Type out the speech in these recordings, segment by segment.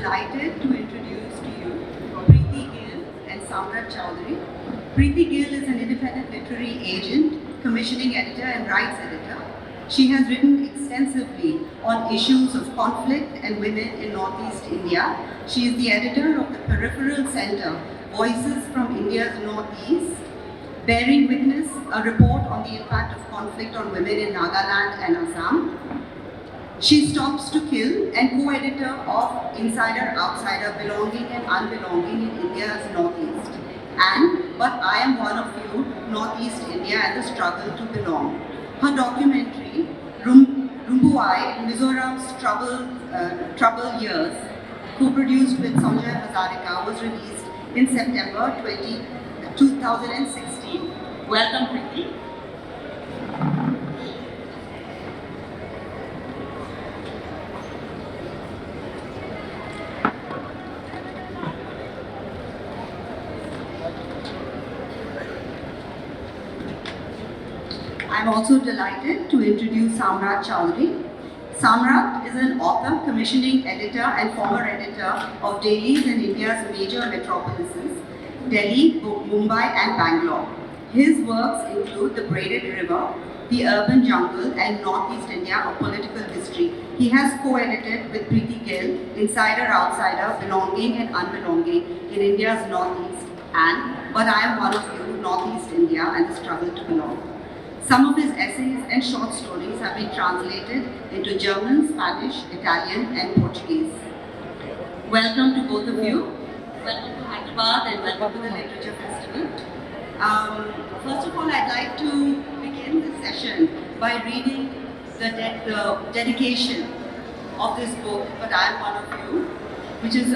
delighted to introduce to you Preeti Gill and Samrat Choudhury. Preeti Gill is an independent literary agent, commissioning editor and rights editor. She has written extensively on issues of conflict and women in Northeast India. She is the editor of the Peripheral Center, Voices from India's Northeast, bearing witness a report on the impact of conflict on women in Nagaland and Assam. She stops to kill and co-editor of Insider Outsider, Belonging and Unbelonging in India's Northeast. And But I Am One of You, Northeast India and the Struggle to Belong. Her documentary, Rumbuai, Mizoram's Troubled Years, co-produced with Sanjay Hazarika, was released in September 2016. Welcome, Preeti. I'm also delighted to introduce Samrat Choudhury. Samrat is an author, commissioning editor and former editor of dailies in India's major metropolises, Delhi, Mumbai and Bangalore. His works include The Braided River, The Urban Jungle and Northeast India, A Political History. He has co-edited with Preeti Gill, Insider Outsider, Belonging and Unbelonging in India's Northeast and But I Am One of You, Northeast India and the Struggle to Belong. Some of his essays and short stories have been translated into German, Spanish, Italian and Portuguese. Welcome to both of you. Welcome to Hyderabad and welcome to the Literature Festival. First of all, I'd like to begin this session by reading the dedication of this book, But I Am One of You, which is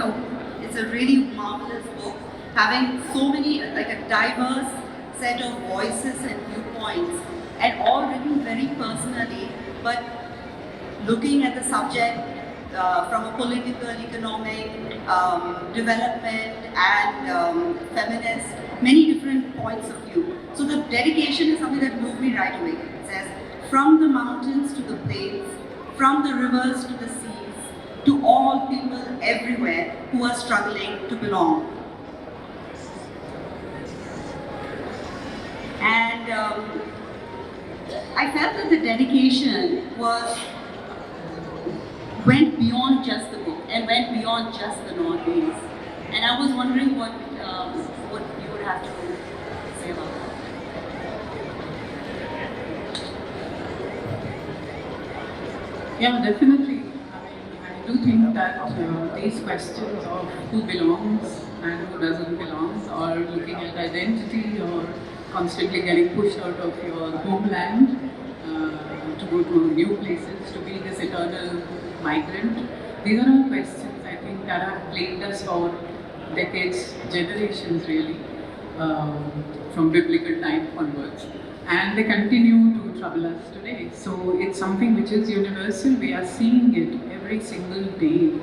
it's a really marvelous book, having so many, like a diverse set of voices and viewpoints, and all written very personally, but looking at the subject from a political, economic, development and feminist, many different points of view. So the dedication is something that moved me right away. It says, from the mountains to the plains, from the rivers to the seas, to all people everywhere who are struggling to belong. And I felt that the dedication went beyond just the book and went beyond just the Northeast. And I was wondering what you would have to say about that. Yeah, definitely. I do think that these questions of who belongs and who doesn't belong, or looking at identity, or constantly getting pushed out of your homeland to go to new places, to be this eternal migrant. These are all questions I think that have plagued us for decades, generations really, from biblical time onwards. And they continue to trouble us today. So it's something which is universal. We are seeing it every single day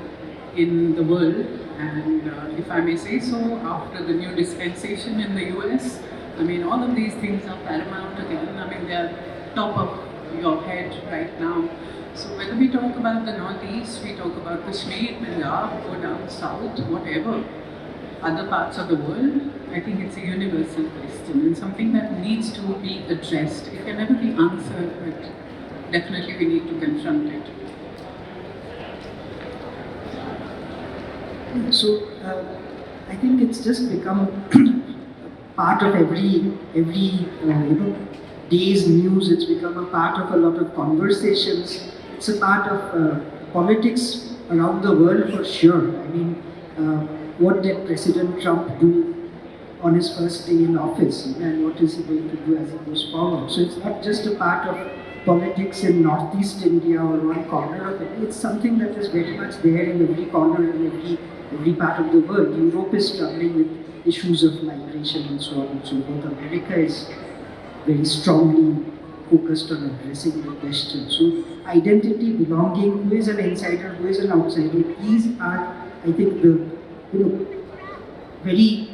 in the world. And if I may say so, after the new dispensation in the US, I mean, all of these things are paramount again. I mean, they are top of your head right now. So whether we talk about the Northeast, we talk about Kashmir, Punjab, go down south, whatever, other parts of the world, I think it's a universal question and something that needs to be addressed. It can never be answered, but definitely we need to confront it. So I think it's just become part of every day's news. It's become a part of a lot of conversations. It's a part of politics around the world for sure. I mean, what did President Trump do on his first day in office, and what is he going to do as he goes forward? So it's not just a part of politics in Northeast India or one corner of it. It's something that is very much there in every corner, in every part of the world. Europe is struggling with issues of migration and so on and so forth. America is very strongly focused on addressing the question. So identity, belonging, who is an insider, who is an outsider, these are, I think, the very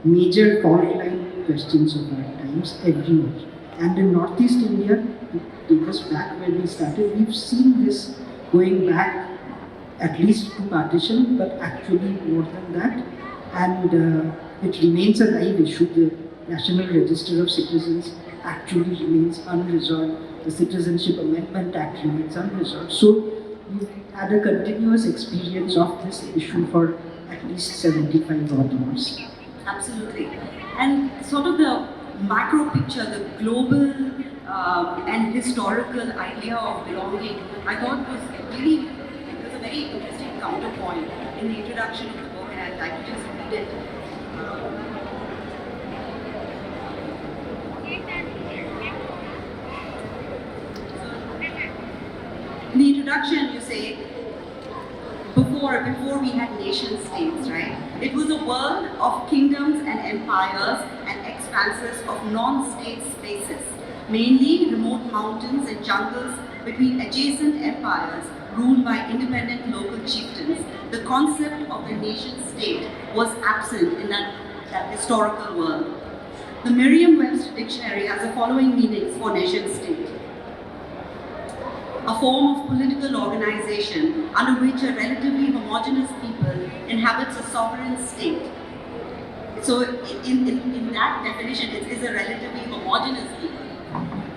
major fault line questions of our times everywhere. And in Northeast India, to take us back where we started, we've seen this going back at least to partition, but actually more than that. And it remains a live issue. The National Register of Citizens actually remains unresolved. The Citizenship Amendment Act remains unresolved. So we've had a continuous experience of this issue for at least 75 odd years. Absolutely. And sort of the macro picture, the global and historical idea of belonging, I thought was really, it was a very interesting counterpoint in the introduction of the book, and I'd like to just read it. In the introduction, you say, before we had nation states, right? It was a world of kingdoms and empires and expanses of non-state spaces, mainly remote mountains and jungles between adjacent empires ruled by independent local chieftains. The concept of the nation state was absent in that historical world. The Merriam-Webster dictionary has the following meanings for nation state: a form of political organization under which a relatively homogeneous people inhabits a sovereign state. So in that definition, it is a relatively homogeneous people,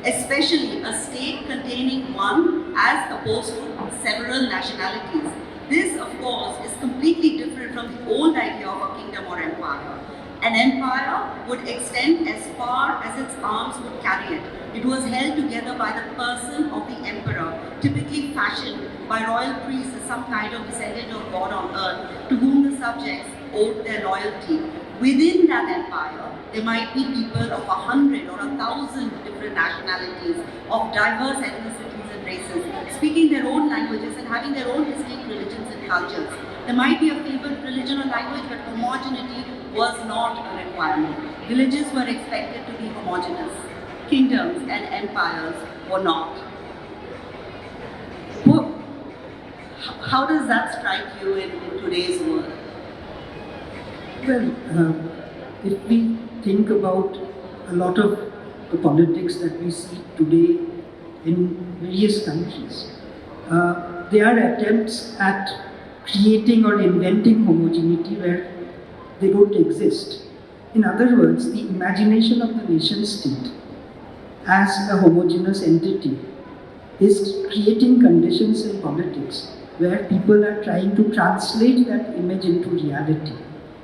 especially a state containing one as opposed to several nationalities. This, of course, is completely different from the old idea of a kingdom or empire. An empire would extend as far as its arms would carry it. It was held together by the person of the emperor, typically fashioned by royal priests as some kind of descendant of God on earth, to whom the subjects owed their loyalty. Within that empire, there might be people of 100 or 1,000 different nationalities, of diverse ethnicities and races, speaking their own languages and having their own distinct religions and cultures. There might be a favored religion or language, but homogeneity was not a requirement. Villages were expected to be homogeneous. Kingdoms and empires were not. Well, how does that strike you in today's world? Well, if we think about a lot of the politics that we see today in various countries, they are attempts at creating or inventing homogeneity where they don't exist. In other words, the imagination of the nation state as a homogeneous entity is creating conditions in politics where people are trying to translate that image into reality.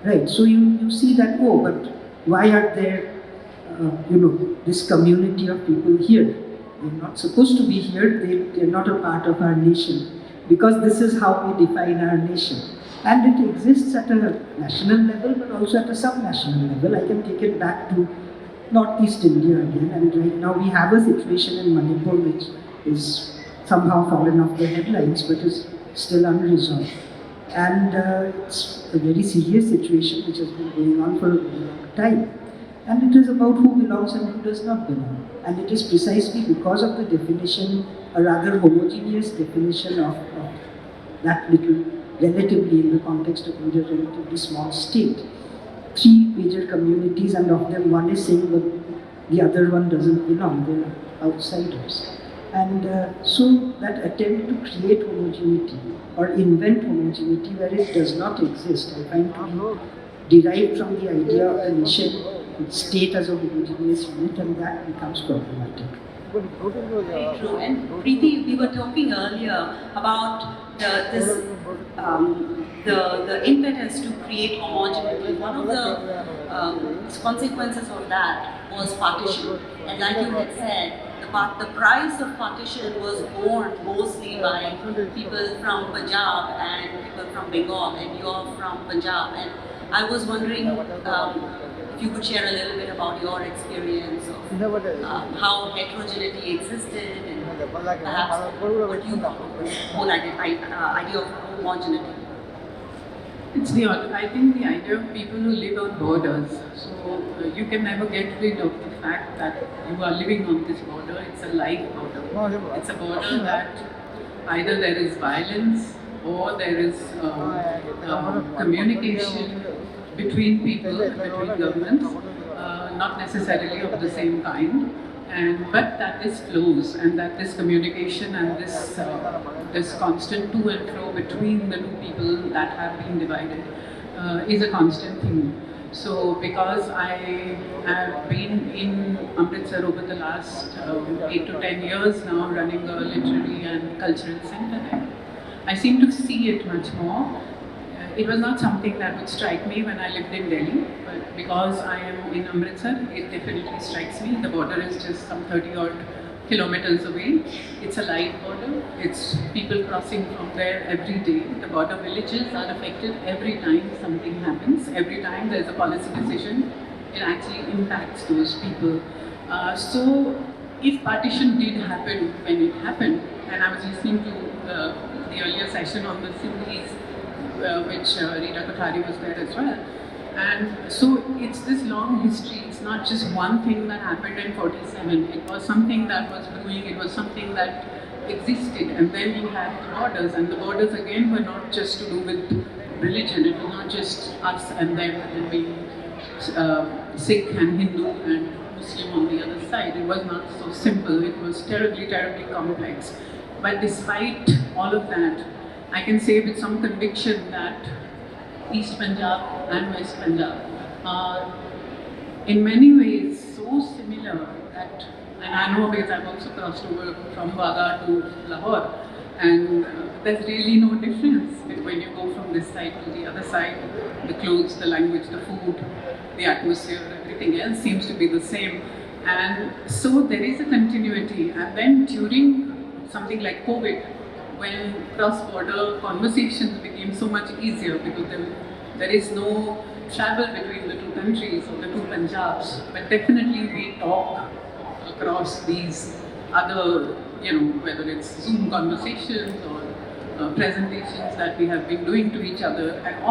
Right, so you see that, oh, but why are there, this community of people here? They're not supposed to be here, they're not a part of our nation, because this is how we define our nation. And it exists at a national level, but also at a sub-national level. I can take it back to Northeast India again, and right now we have a situation in Manipur which is somehow fallen off the headlines, but is still unresolved. And it's a very serious situation which has been going on for a very long time. And it is about who belongs and who does not belong. And it is precisely because of the definition, a rather homogeneous definition of that little, relatively in the context of India's relatively small state. Three major communities, and of them one is saying that the other one doesn't belong, they're outsiders. And so that attempt to create homogeneity or invent homogeneity where it does not exist, I find to be derived from the idea of the nation, state as a homogeneous unit, and that becomes problematic. Very true. And Preeti, we were talking earlier about the impetus to create homogeneity. One of the consequences of that was partition. And like you had said, the price of partition was borne mostly by people from Punjab and people from Bengal, and you're from Punjab. And I was wondering if you could share a little bit about your experience of how heterogeneity existed and perhaps what you thought was the whole idea of homogeneity. I think the idea of people who live on borders. So you can never get rid of the fact that you are living on this border. It's a live border. It's a border that either there is violence or there is communication between people, between governments, not necessarily of the same kind. But that this flows, and that this communication and this constant to and fro between the two people that have been divided is a constant thing. So because I have been in Amritsar over the last 8 to 10 years now, running a literary and cultural centre there, I seem to see it much more. It was not something that would strike me when I lived in Delhi, but because I am in Amritsar, it definitely strikes me. The border is just some 30 odd kilometers away. It's a live border. It's people crossing from there every day. The border villages are affected every time something happens. Every time there's a policy decision, it actually impacts those people. So if partition did happen when it happened, and I was listening to the earlier session on the Sindhis, which Rita Kothari was there as well. And so it's this long history. It's not just one thing that happened in 47. It was something that was brewing. It was something that existed. And then you had the borders. And the borders again were not just to do with religion. It was not just us and them and being Sikh and Hindu and Muslim on the other side. It was not so simple. It was terribly, terribly complex. But despite all of that, I can say with some conviction that East Punjab and West Punjab are in many ways so similar that, and I know because I've also crossed over from Yaga to Lahore, and there's really no difference when you go from this side to the other side. The clothes, the language, the food, the atmosphere, everything else seems to be the same. And so there is a continuity. And then during something like COVID, when cross-border conversations became so much easier because there is no travel between the two countries or the two Punjabs, but definitely we talk across these other, whether it's Zoom conversations or presentations that we have been doing to each other, and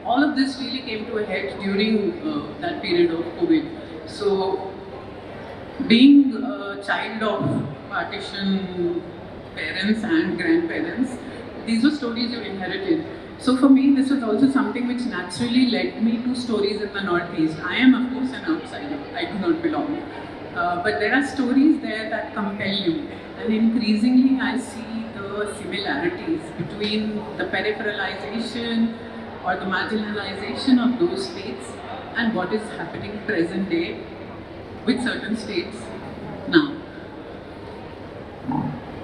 all of this really came to a head during that period of COVID. So being a child of partition parents and grandparents, these were stories you inherited. So for me, this was also something which naturally led me to stories in the Northeast. I am, of course, an outsider. I do not belong. But there are stories there that compel you. And increasingly, I see the similarities between the peripheralization or the marginalization of those states and what is happening present day with certain states now.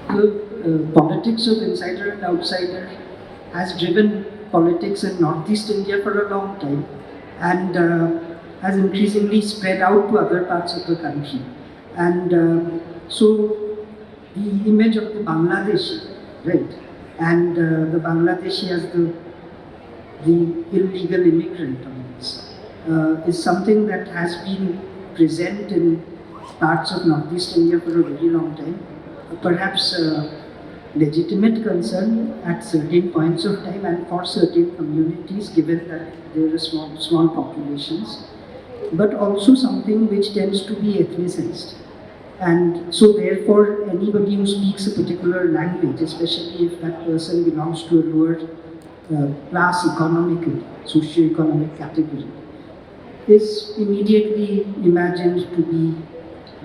The politics of insider and outsider has driven politics in Northeast India for a long time and has increasingly spread out to other parts of the country. And so the image of the Bangladeshi, right, and the Bangladeshi as the illegal immigrant on this, is something that has been present in parts of Northeast India for a very long time. Perhaps legitimate concern at certain points of time and for certain communities, given that there are small populations, but also something which tends to be ethnicized. And so therefore anybody who speaks a particular language, especially if that person belongs to a lower class economically, socio-economic category, is immediately imagined to be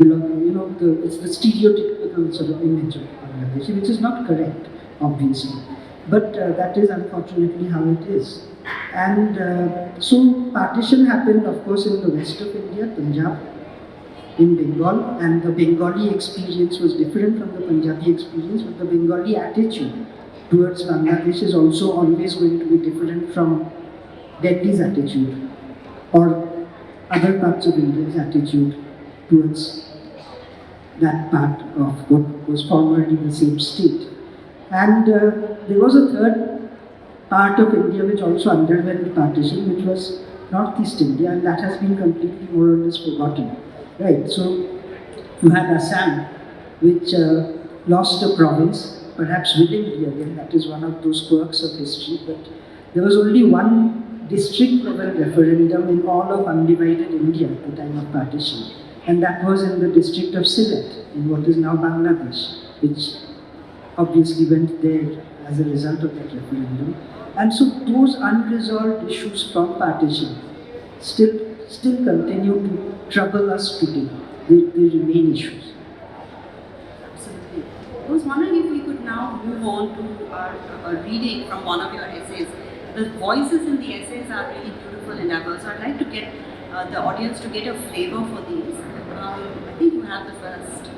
it's the stereotypical sort of image of Bangladesh, which is not correct, obviously. But that is unfortunately how it is. And so partition happened, of course, in the west of India, Punjab, in Bengal, and the Bengali experience was different from the Punjabi experience, but the Bengali attitude towards Bangladesh is also always going to be different from Delhi's attitude or other parts of India's attitude towards that part of what was formerly the same state. And there was a third part of India which also underwent partition, which was Northeast India, and that has been completely more or less forgotten. Right, so you had Assam, which lost a province, perhaps willingly again, that is one of those quirks of history, but there was only one district level referendum in all of undivided India at the time of partition. And that was in the district of Sylhet, in what is now Bangladesh, which obviously went there as a result of that referendum. And so those unresolved issues from partition still continue to trouble us today. they remain issues. Absolutely. I was wondering if we could now move on to our reading from one of your essays. The voices in the essays are really beautiful and diverse. So I'd like to get the audience to get a flavor for these. I think you have the first.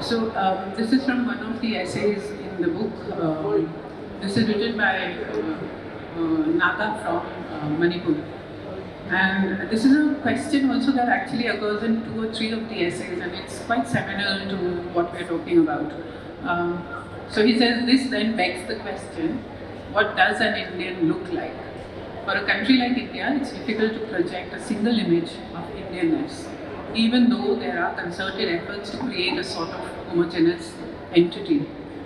So this is from one of the essays in the book. This is written by Yaga from Manipur. And this is a question also that actually occurs in 2 or 3 of the essays, and it's quite seminal to what we're talking about. So he says, this then begs the question, what does an Indian look like? For a country like India, it's difficult to project a single image of Indianness, even though there are concerted efforts to create a sort of homogeneous entity.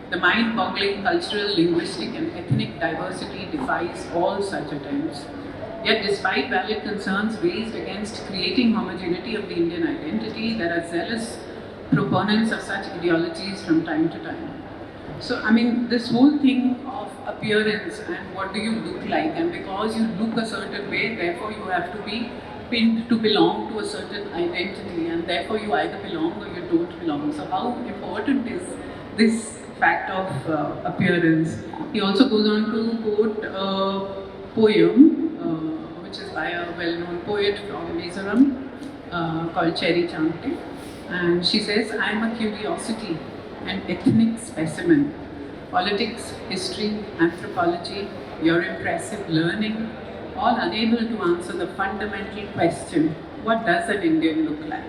The mind-boggling cultural, linguistic and ethnic diversity defies all such attempts. Yet despite valid concerns raised against creating homogeneity of the Indian identity, there are zealous proponents of such ideologies from time to time. So, I mean, this whole thing of appearance and what do you look like, and because you look a certain way, therefore you have to be pinned to belong to a certain identity, and therefore you either belong or you don't belong. So how important is this fact of appearance? He also goes on to quote a poem which is by a well-known poet from Mizoram called Cherry Chante, and she says, I am a curiosity, an ethnic specimen. Politics, history, anthropology, your impressive learning, all unable to answer the fundamental question, what does an Indian look like?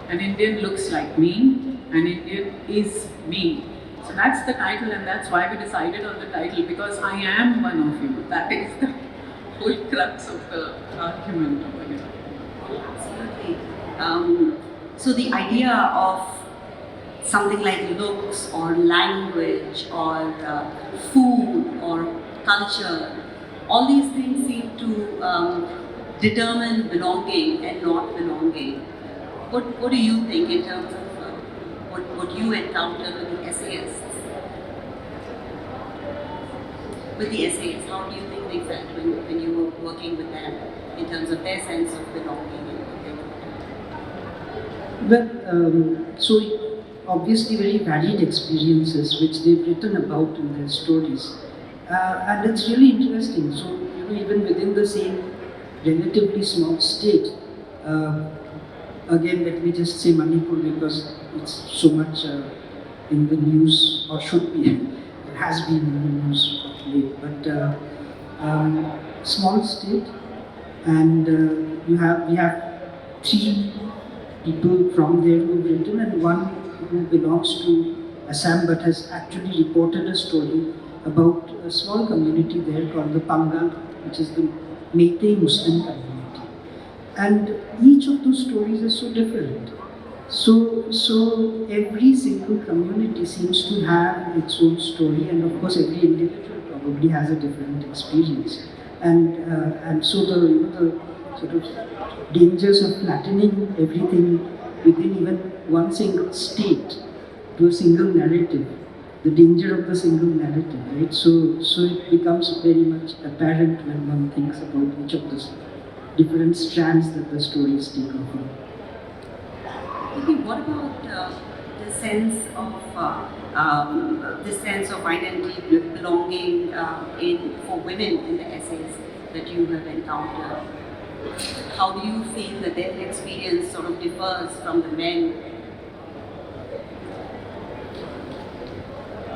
An Indian looks like me, an Indian is me. So that's the title, and that's why we decided on the title, because I am one of you. That is the whole crux of the argument over here. Absolutely. So the idea of something like looks or language or food or culture, all these things seem to determine belonging and not belonging. What do you think in terms of what you encountered with the essayists? With the essayists, how do you think they felt when you were working with them in terms of their sense of belonging and what they Well, so obviously very varied experiences which they've written about in their stories. And it's really interesting. So, even within the same relatively small state, again, let me just say Manipur because it's so much in the news, or should be, it has been in the news of late. But small state, and we have 3 people from there who've written, and one who belongs to Assam but has actually reported a story about a small community there called the Pangal, which is the Meitei Muslim community. And each of those stories is so different. So every single community seems to have its own story, and of course every individual probably has a different experience. And so the sort of dangers of flattening everything within even one single state to a single narrative, the danger of the single narrative, right? So it becomes very much apparent when one thinks about each of the different strands that the stories take off on. Okay, what about the sense of identity, belonging for women in the essays that you have encountered? How do you feel that their experience sort of differs from the men?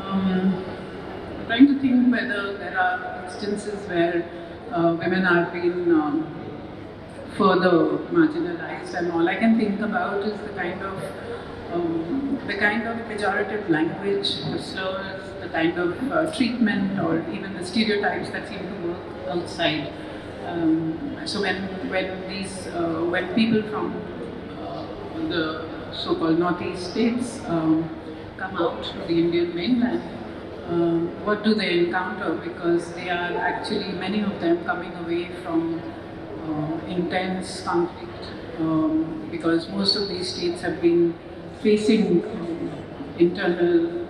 I'm trying to think whether there are instances where women are being further marginalized, and all I can think about is the kind of pejorative language, the slurs, the kind of treatment, or even the stereotypes that seem to work outside. So when people from the so-called northeast states come out to the Indian mainland, what do they encounter? Because they are actually, many of them, coming away from intense conflict, because most of these states have been facing internal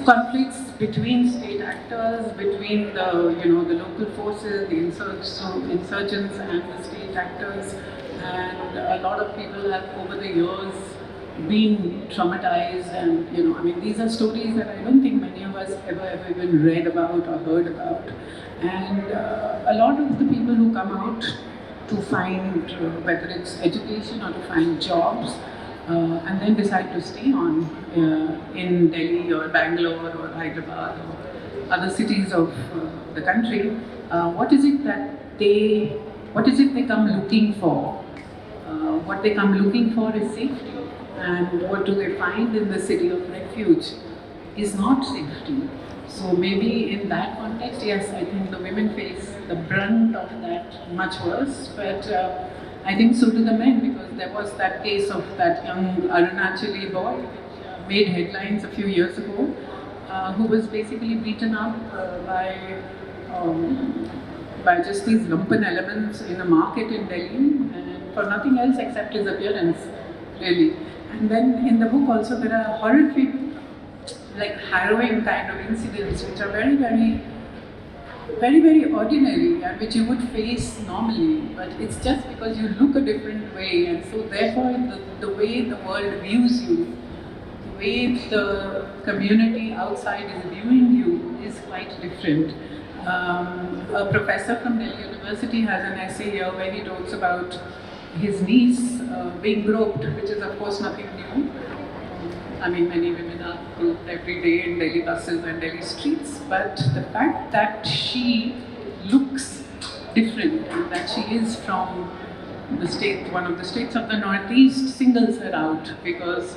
conflicts between state actors, between the local forces, the insurgents and the state actors, and a lot of people have over the years been traumatized, and I mean, these are stories that I don't think many of us ever even read about or heard about. And a lot of the people who come out to find, whether it's education or to find jobs, and then decide to stay on in Delhi or Bangalore or Hyderabad or other cities of the country, what is it they come looking for? What they come looking for is safety. And what do they find in the city of refuge is not safety. So maybe in that context, yes, I think the women face the brunt of that much worse, but I think so do the men, because there was that case of that young Arunachali boy, which made headlines a few years ago, who was basically beaten up by just these lumpen elements in a market in Delhi, and for nothing else except his appearance, really. And then in the book also there are horrific, like harrowing kind of incidents which are very, very, very, very ordinary and which you would face normally, but it's just because you look a different way, and so therefore the way the world views you, the way the community outside is viewing you is quite different. A professor from Delhi University has an essay here where he talks about his niece being groped, which is of course nothing new. I mean, many women are groped every day in Delhi buses and Delhi streets, but the fact that she looks different and that she is from the state, one of the states of the Northeast, singles her out, because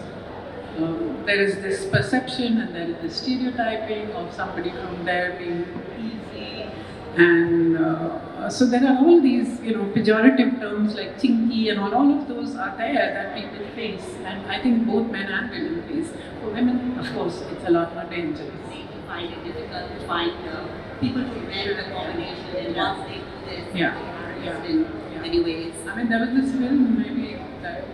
there is this perception and there is this stereotyping of somebody from there being easy, and so there are all these, pejorative terms like chinky and all of those are there that people face, and I think both men and women face. For women, of course, it's a lot more dangerous. They find it difficult to find people to wear the combination, and once they do this, they are in many ways. I mean, there was this film, maybe that,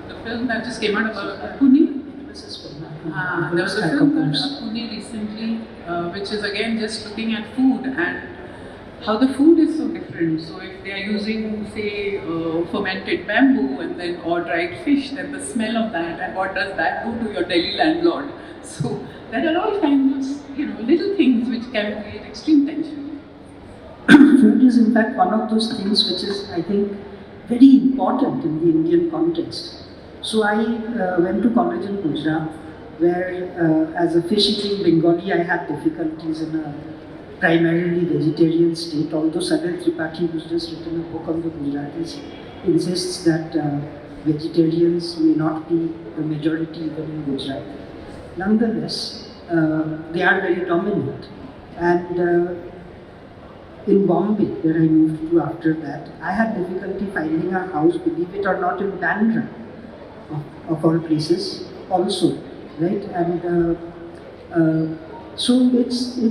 the film that just came out about Pune. There was a film called Pune recently, which is again just looking at food and how the food is so different. So if they are using, say, fermented bamboo and then or dried fish, then the smell of that, and what does that do to your Delhi landlord? So there are all kinds of little things which can create extreme tension. Food is in fact one of those things which is, I think, very important in the Indian context. So I went to college in Gujarat, where as a fish-eating Bengali I had difficulties in a primarily vegetarian state, although Sanil Tripathi, who's just written a book on the Gujaratis, insists that vegetarians may not be the majority even in Gujarat. Nonetheless, they are very dominant. And in Bombay, where I moved to after that, I had difficulty finding a house, believe it or not, in Bandra, of all places, also, right? And so it's you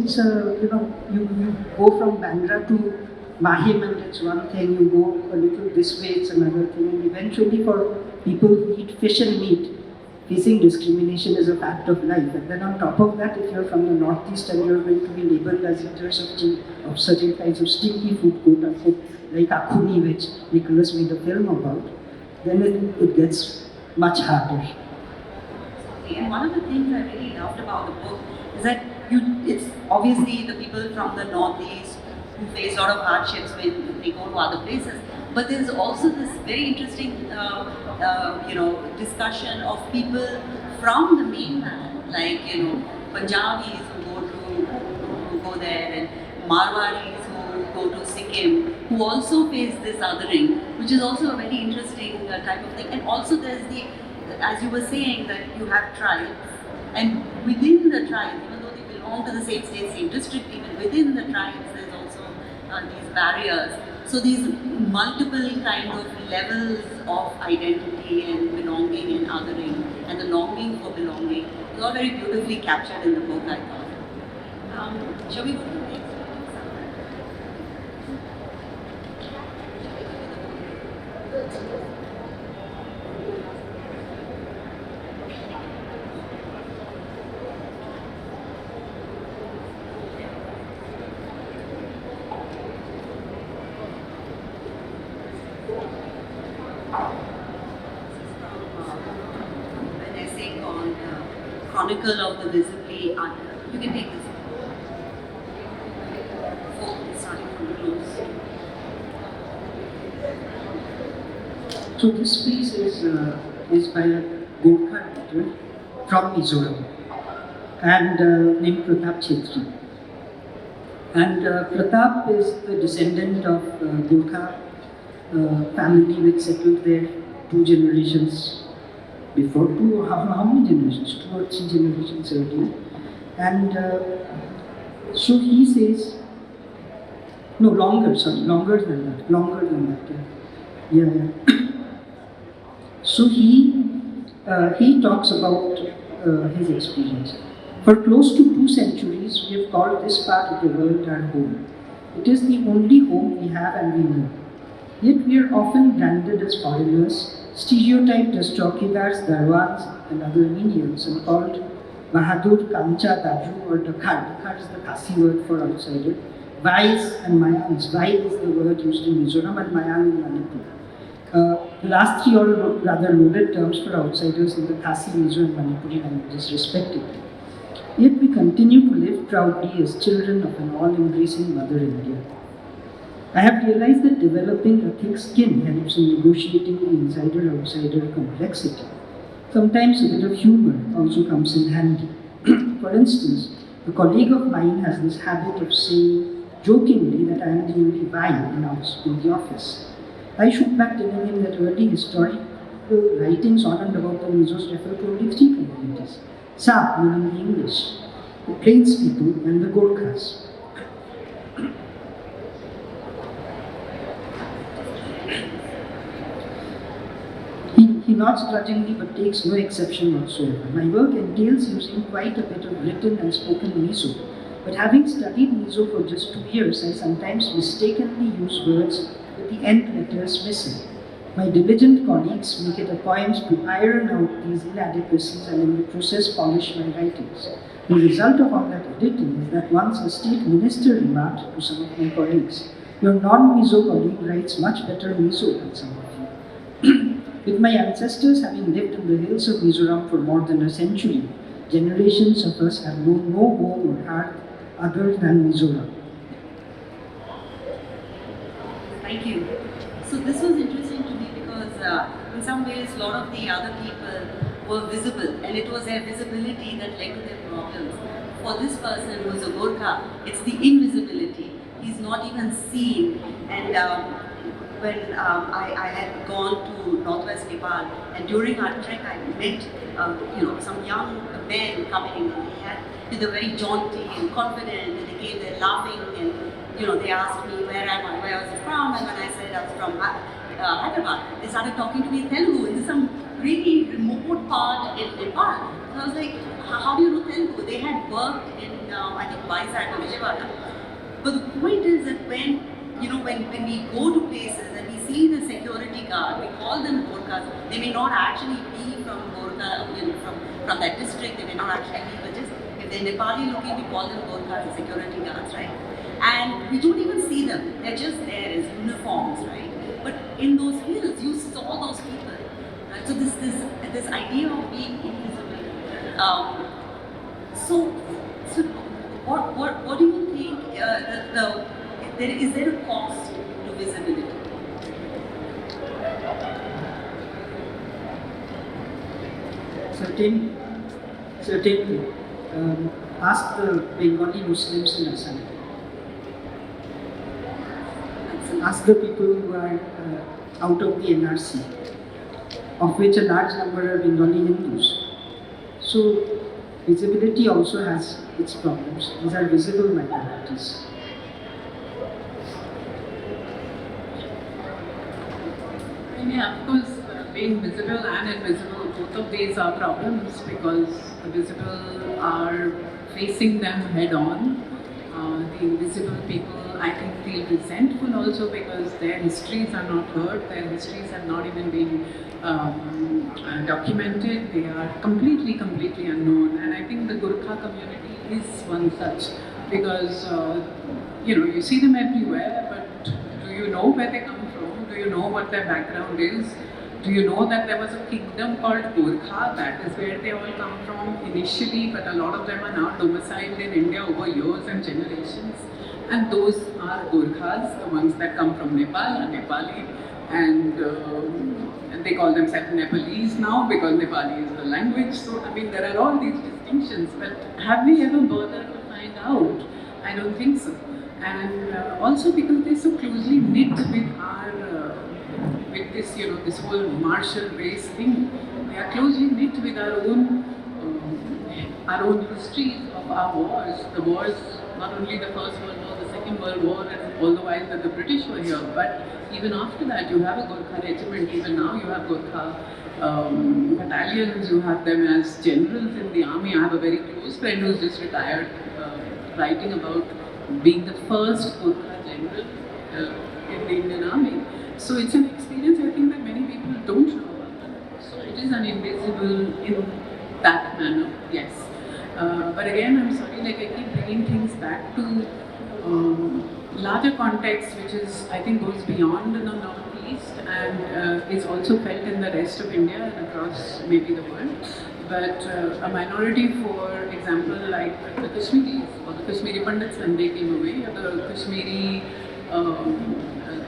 go from Bandra to Mahim and it's one thing, you go a little this way, it's another thing, and eventually for people who eat fish and meat, facing discrimination is a fact of life. And then on top of that, if you're from the Northeast and you're going to be labeled as eaters of certain kinds of stinky food, quote unquote, like akhuni, which Nicholas made a film about, then it gets much harder. And one of the things I really loved about the book is that it's obviously the people from the Northeast who face a lot of hardships when they go to other places. But there's also this very interesting, discussion of people from the mainland, like Punjabis who go there, and Marwaris who go to Sikkim, who also face this othering, which is also a very interesting type of thing. And also there's the, as you were saying, that you have tribes, and within the tribes, even though they belong to the same state, same district, even within the tribes, there's also these barriers. So these multiple kind of levels of identity and belonging and othering and the longing for belonging is all very beautifully captured in the book, I thought. Shall we go to the next? An essay called Chronicle of the Visibly Under. You can take this. Starting from close. So this piece is by a Gorkha writer from Mizoram and named Pratap Chetri. And Pratap is the descendant of Gorkha family which settled there 2 generations before. How many generations? 2 or 3 generations earlier. And so he says, no, longer than that. Yeah. So he talks about his experience. For close to 2 centuries, we have called this part of the world our home. It is the only home we have and we know. Yet we are often branded as foreigners, stereotyped as chowkidars, darwans, and other menials, and called Bahadur, Kancha, Daju, or Dakhar. Dakhar is the Khasi word for outsider. Vais and Mayans. Vai is the word used in Mizoram and Mayan in Manipur. The last 3 are rather loaded terms for outsiders in the Khasi, Mizo, and Manipuri languages, respectively. Yet we continue to live proudly as children of an all-embracing Mother India. I have realized that developing a thick skin helps in negotiating the insider-outsider complexity. Sometimes a bit of humor also comes in handy. For instance, a colleague of mine has this habit of saying jokingly that I am the only Vai in the office. I shoot back telling him that early historical writings on and about the Mizos refer to only 3 communities. Sa, meaning the English, the Plains people, and the Gorkhas. He nods grudgingly but takes no exception whatsoever. My work entails using quite a bit of written and spoken Mizo, but having studied Mizo for just 2 years, I sometimes mistakenly use words with the end letters missing. My diligent colleagues make it a point to iron out these inadequacies and in the process polish my writings. The result of all that editing is that once a state minister remarked to some of my colleagues, "Your non-Mizo colleague writes much better Mizo than some of you." With my ancestors having lived in the hills of Mizoram for more than a century, generations of us have known no home or heart other than Mizoram. Thank you. So this was interesting to me because in some ways a lot of the other people were visible, and it was their visibility that led to their problems. For this person who is a Gorkha, it's the invisibility. He's not even seen. And when I had gone to northwest Nepal, and during our trek I met some young men coming, and they were very jaunty and confident, and they came there laughing, and they asked me where I was from, and when I said I was from Hyderabad, they started talking to me in Telugu, in some really remote part in Nepal. So I was like, how do you know Telugu? They had worked in, I think, Vizag or Vijayawada. But the point is that when we go to places and we see the security guard, we call them Gorkhas. They may not actually be from Gorkha, from that district. They may not actually be, but just if they're Nepali looking, we call them Gorkhas, the security guards, right? And we don't even see them. They're just there as uniforms, right? But in those hills, you saw those people, right? So this idea of being invisible. So what do you think? Is there a cost to visibility? Certainly. Ask the Bengali Muslims in Assam. ask the people who are out of the NRC, of which a large number are Bengali Hindus. So visibility also has its problems. These are visible minorities. Yeah, of course, being visible and invisible, both of these are problems because the visible are facing them head on. The invisible people, I think, feel resentful also because their histories are not heard, their histories have not even been documented, they are completely unknown. And I think the Gurkha community is one such because, you see them everywhere, but do you know where they come from? Do you know what their background is? Do you know that there was a kingdom called Gurkha? That is where they all come from initially, but a lot of them are now domiciled in India over years and generations. And those are Gurkhas, the ones that come from Nepal are Nepali, and they call themselves Nepalese now because Nepali is the language. So, I mean, there are all these distinctions, but have we ever bothered to find out? I don't think so. And also because they're so closely knit with our with this, this whole martial race thing. We are closely knit with our own histories of our wars. The wars, not only the First World War, the Second World War, and all the while that the British were here, but even after that, you have a Gurkha regiment. Even now, you have Gurkha battalions. You have them as generals in the army. I have a very close friend who's just retired, writing about being the first Gurkha general in the Indian army. So it's an experience I think that many people don't know about. So it is an invisible in that manner, yes. But again, I'm sorry, I keep bringing things back to larger context, which is, I think, goes beyond the Northeast and is also felt in the rest of India and across maybe the world. But a minority, for example, like the Kashmiris or the Kashmiri Pandits when they came away, or the Kashmiri,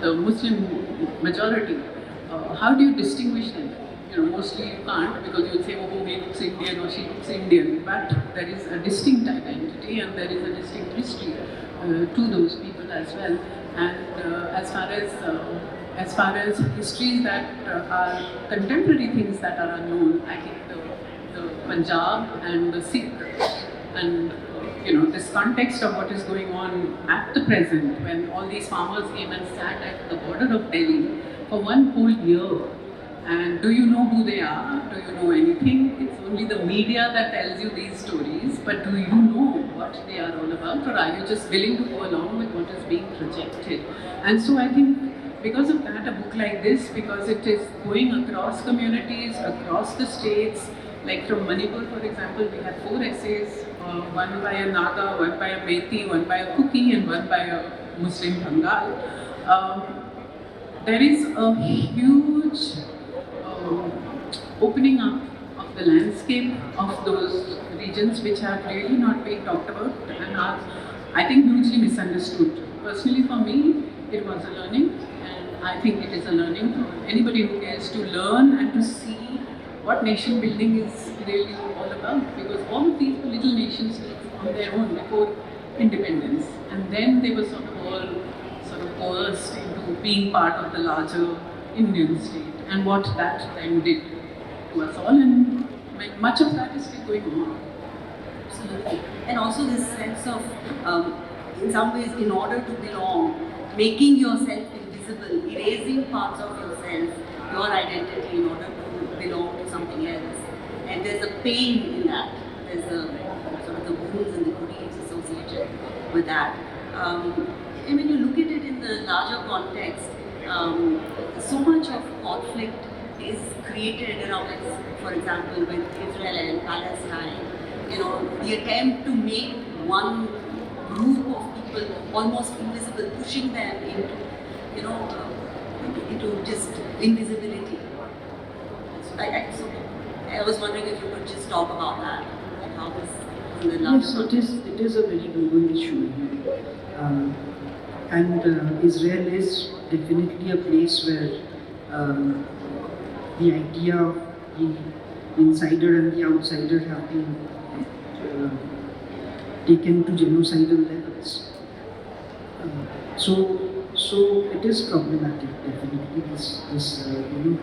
the Muslim majority, how do you distinguish them? Mostly you can't because you'll say, oh, he looks Indian or she looks Indian, but there is a distinct identity and there is a distinct history to those people as well. And as far as histories that are contemporary things that are unknown, I think the Punjab and the Sikh and this context of what is going on at the present, when all these farmers came and sat at the border of Delhi for one whole year. And do you know who they are? Do you know anything? It's only the media that tells you these stories, but do you know what they are all about, or are you just willing to go along with what is being projected? And so I think because of that, a book like this, because it is going across communities, across the states, like from Manipur, for example, we have 4 essays, one by a Naga, one by a Methi, one by a Kuki, and one by a Muslim Bengal. There is a huge opening up of the landscape of those regions which have really not been talked about and are, I think, hugely misunderstood. Personally, for me, it was a learning, and I think it is a learning for anybody who cares to learn and to see what nation building is really all about, because all of these little nations were on their own before independence, and then they were sort of coerced into being part of the larger Indian state, and what that then did to us all, and much of that is still going on. Absolutely. And also this sense of, in some ways, in order to belong, making yourself invisible, erasing parts of yourself, your identity, in order to belong to something else. And there's a pain in that. There's a sort of the wounds and the griefs associated with that. And when you look at it in the larger context, so much of conflict is created around, for example, with Israel and Palestine. The attempt to make one group of people almost invisible, pushing them into, into just invisibility. So I was wondering if you could just talk about that. How this in the larger Yes, it is a very global issue. And Israel is definitely a place where the idea of the insider and the outsider have been taken to genocidal levels. So so it is problematic, definitely.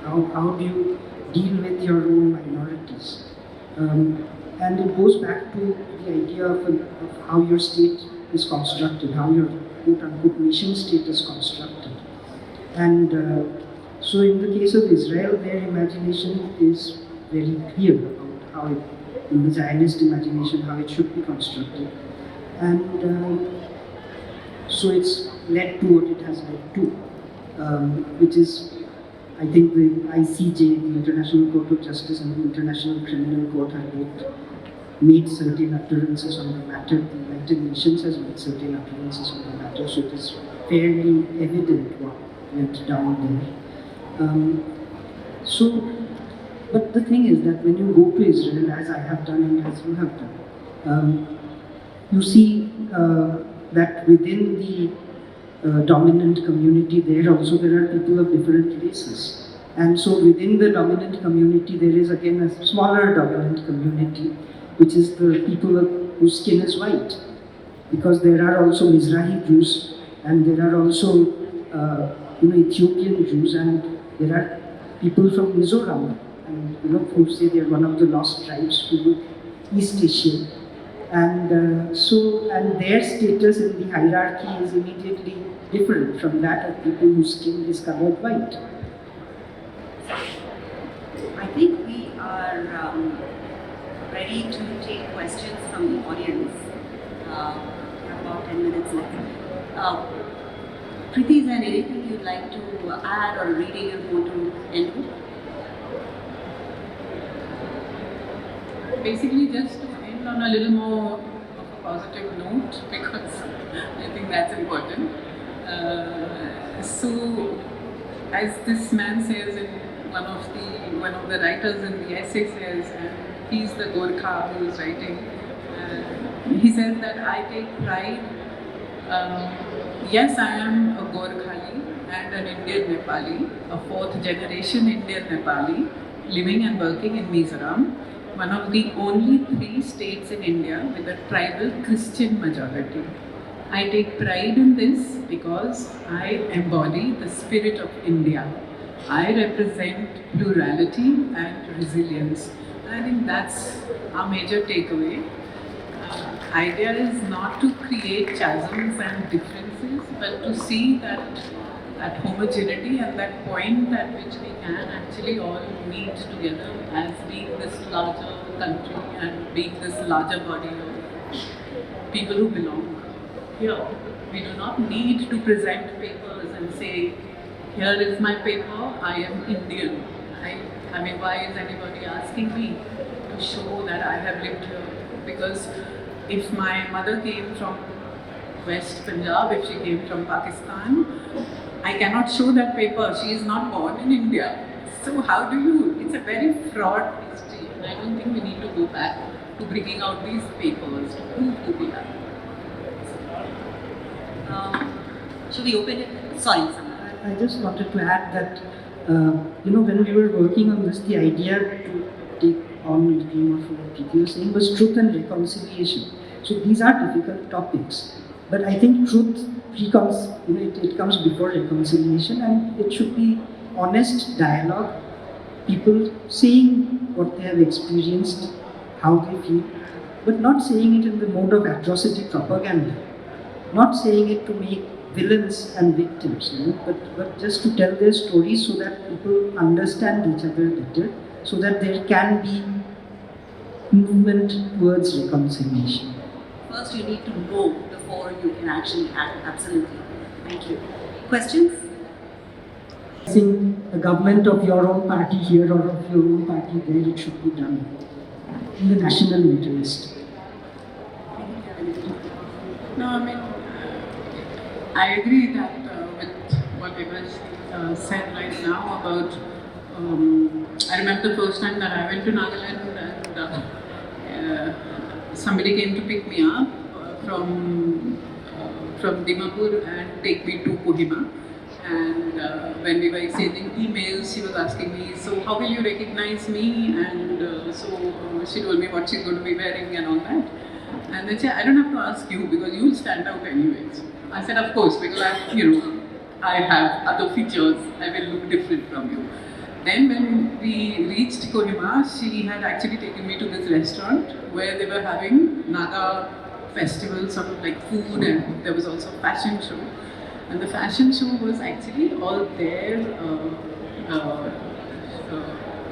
How do you deal with your own minorities? And it goes back to the idea of how your state is constructed, how your quote-unquote nation state is constructed. And so in the case of Israel, their imagination is very clear about how it, in the Zionist imagination, how it should be constructed. And so it's led to what it has led to, which is, I think the ICJ, the International Court of Justice, and the International Criminal Court have both made certain utterances on the matter. The United Nations has made certain utterances on the matter, so it is fairly evident what went down there. But the thing is that when you go to Israel, as I have done and as you have done, you see that within the dominant community there also there are people of different races. And so within the dominant community there is again a smaller dominant community, which is the people whose skin is white. Because there are also Mizrahi Jews, and there are also Ethiopian Jews, and there are people from Mizoram, and who say they are one of the lost tribes to East Asia. And and their status in the hierarchy is immediately different from that of people whose skin is colored white. I think we are ready to take questions from the audience. We have about 10 minutes left. Preeti, is there anything you'd like to add or a reading you want to end with? Basically, just to end on a little more of a positive note, because I think that's important. So, as this man says in one of the writers in the essay says, and he's the Gorkha who is writing, he says that I take pride. Yes, I am a Gorkhali and an Indian Nepali, a fourth generation Indian Nepali, living and working in Mizoram, one of the only 3 states in India with a tribal Christian majority. I take pride in this because I embody the spirit of India. I represent plurality and resilience. I think that's our major takeaway. Idea is not to create chasms and differences, but to see that homogeneity and that point at which we can actually all meet together as being this larger country and being this larger body of people who belong here. We do not need to present papers and say, here is my paper, I am Indian. I mean, why is anybody asking me to show that I have lived here? Because if my mother came from West Punjab, if she came from Pakistan, I cannot show that paper. She is not born in India. So how do you? It's a very fraught history, and I don't think we need to go back to bringing out these papers to prove who we are. Should we open it? Sorry, Samrat. I just wanted to add that when we were working on this, the idea to take on the theme of what Preeti was saying was truth and reconciliation. So these are difficult topics, but I think truth it comes before reconciliation, and it should be honest dialogue, people saying what they have experienced, how they feel, but not saying it in the mode of atrocity propaganda, not saying it to make villains and victims, but just to tell their stories so that people understand each other better, so that there can be movement towards reconciliation. First, you need to know before you can actually act. Absolutely. Thank you. Questions? I think a government of your own party here or of your own party there, it should be done in the national interest. No, I mean, I agree that with what Yaga said right now about, I remember the first time that I went to Nagaland and somebody came to pick me up from Dimapur and take me to Kohima. And when we were exchanging emails, she was asking me, so how will you recognize me? And so she told me what she's going to be wearing and all that. And then she said, I don't have to ask you because you'll stand out anyways. I said, of course, because I have other features, I will look different from you. Then when we reached Kohima, she had actually taken me to this restaurant where they were having Naga festival, sort of like food, and there was also a fashion show. And the fashion show was actually all their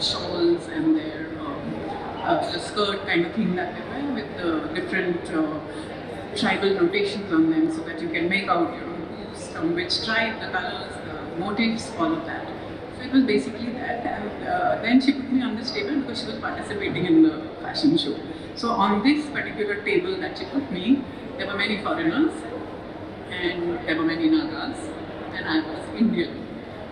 shawls and their the skirt kind of thing that they wear with the different tribal notations on them, so that you can make out, who's from which tribe, the colors, the motifs, all of that. So it was basically that, and then she put me on this table because she was participating in the fashion show. So on this particular table that she put me, there were many foreigners, and there were many Nagas, and I was Indian.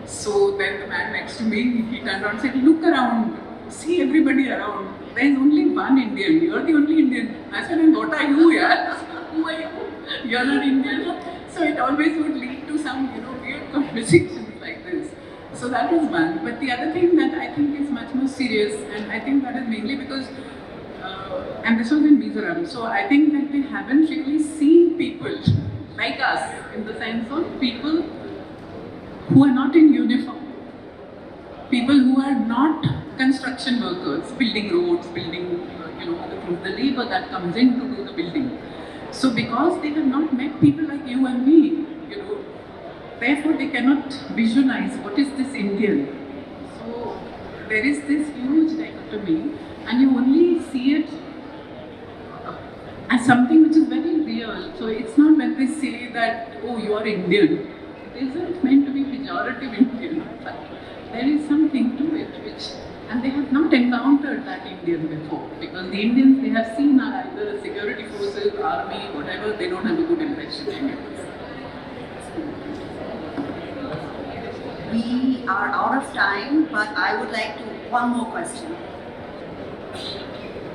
So then the man next to me, he turned around and said, "Look around, see everybody around. There's only one Indian, you're the only Indian." I said, "And what are you, yeah? Who are you? You're not Indian." So it always would lead to some, weird conversations like this. So that was one. But the other thing that I think is much more serious, and I think that is mainly because, and this was in Mizoram, so I think that they haven't really seen people like us, in the sense of people who are not in uniform, people who are not construction workers, building roads, building, other things, the labor that comes in to do the building. So because they have not met people like you and me, therefore they cannot visualize what is this Indian. So there is this huge dichotomy, and you only see it as something which is very real. So it's not when they say that, "Oh, you are Indian." It isn't meant to be pejorative Indian, but there is something to it which, and they have not encountered that Indian before, because the Indians they have seen are either security forces, army, whatever. They don't have a good impression anymore. We are out of time, but I would like to, one more question.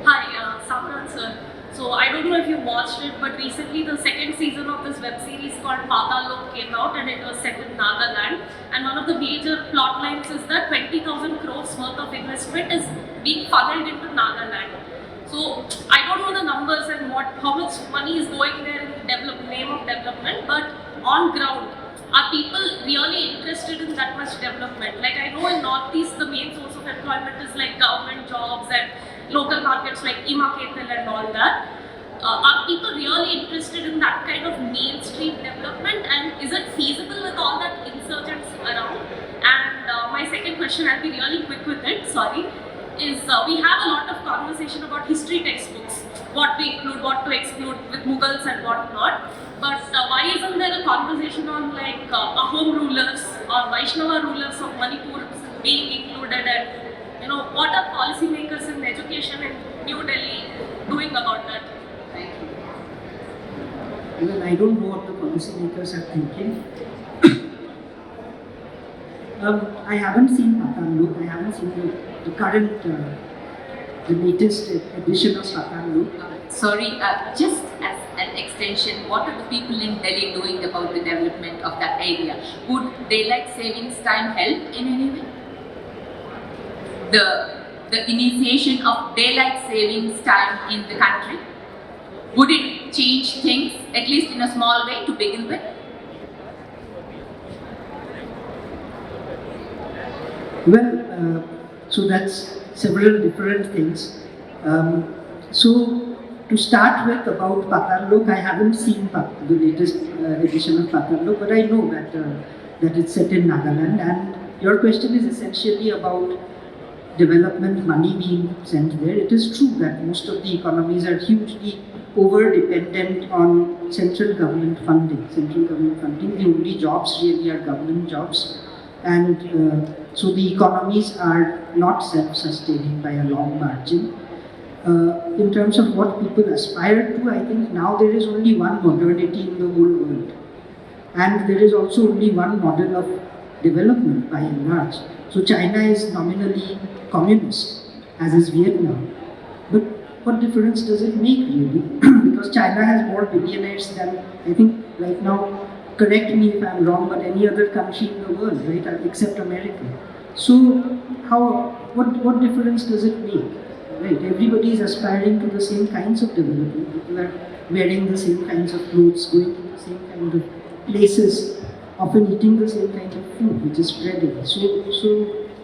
Hi, Samrat sir. So I don't know if you watched it, but recently the second season of this web series called Patal Lok came out, and it was set in Nagaland. And one of the major plot lines is that 20,000 crores worth of investment is being funneled into Nagaland. So I don't know the numbers and how much money is going there in the name of development, but on ground, are people really interested in that much development? Like I know in Northeast the main source of employment is like government jobs and local markets like Ima Ketal and all that. Are people really interested in that kind of mainstream development, and is it feasible with all that insurgents around? And my second question, I'll be really quick with it, sorry, is we have a lot of conversation about history textbooks, what to include, what to exclude with Mughals and what not. But why isn't there a conversation on like Ahom rulers or Vaishnava rulers of Manipur being included, and what are policymakers in education in New Delhi doing about that? Thank you. Well, I don't know what the policymakers are thinking. I haven't seen Patan Look. I haven't seen the current, the latest edition of Patan Look. Sorry, just as an extension, what are the people in Delhi doing about the development of that area? Would daylight savings time help in any way? The initiation of daylight savings time in the country, would it change things, at least in a small way to begin with? Well, so that's several different things. So to start with, about Patan Lok, I haven't seen the latest edition of Patan Lok, but I know that it's set in Nagaland. And your question is essentially about development money being sent there. It is true that most of the economies are hugely over-dependent on central government funding. The only jobs really are government jobs. And so the economies are not self-sustaining by a long margin. In terms of what people aspire to, I think now there is only one modernity in the whole world. And there is also only one model of development by and large. So China is nominally communist, as is Vietnam. But what difference does it make really? Because China has more billionaires than, I think right now, correct me if I'm wrong, but any other country in the world, right, except America. So what difference does it make? Right, everybody is aspiring to the same kinds of development. People are wearing the same kinds of clothes, going to the same kind of places often eating the same kind of food, which is spreading. So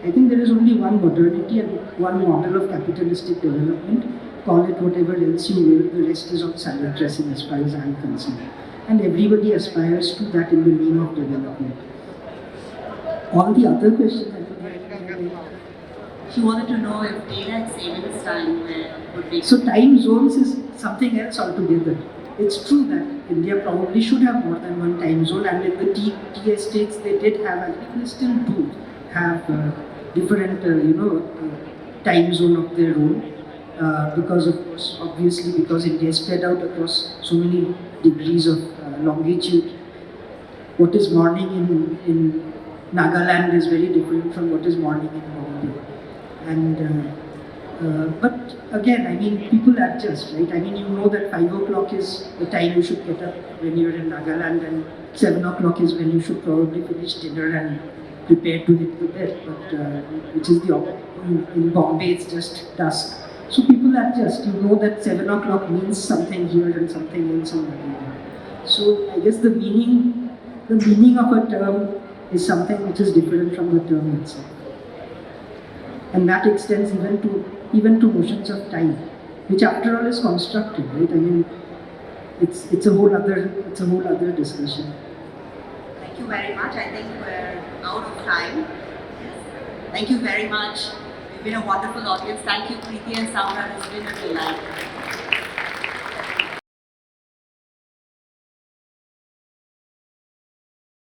I think there is only one modernity and one model of capitalistic development. Call it whatever else you will, the rest is on salad dressing as far as I am concerned. And everybody aspires to that in the name of development. All the other questions, I think, She wanted to know if daylight savings time would be. so time zones is something else altogether. It's true that India probably should have more than one time zone, and in the tea estates they did have, and people still do have different, time zone of their own. Because of course, obviously, because India is spread out across so many degrees of longitude. What is morning in Nagaland is very different from what is morning in Bombay. And but again, I mean, people adjust, right? I mean, you know that 5 o'clock is the time you should get up when you're in Nagaland, and 7 o'clock is when you should probably finish dinner and prepare to hit the bed. But which is the in Bombay, it's just dusk. So people adjust. You know that 7 o'clock means something here and something else on Nagaland. So I guess the meaning of a term is something which is different from the term itself. And that extends even to notions of time, which after all is constructed, right? I mean, it's a whole other discussion. Thank you very much. I think we're out of time. Thank you very much. You've been a wonderful audience. Thank you, Preeti and Samrat. It's been a delight.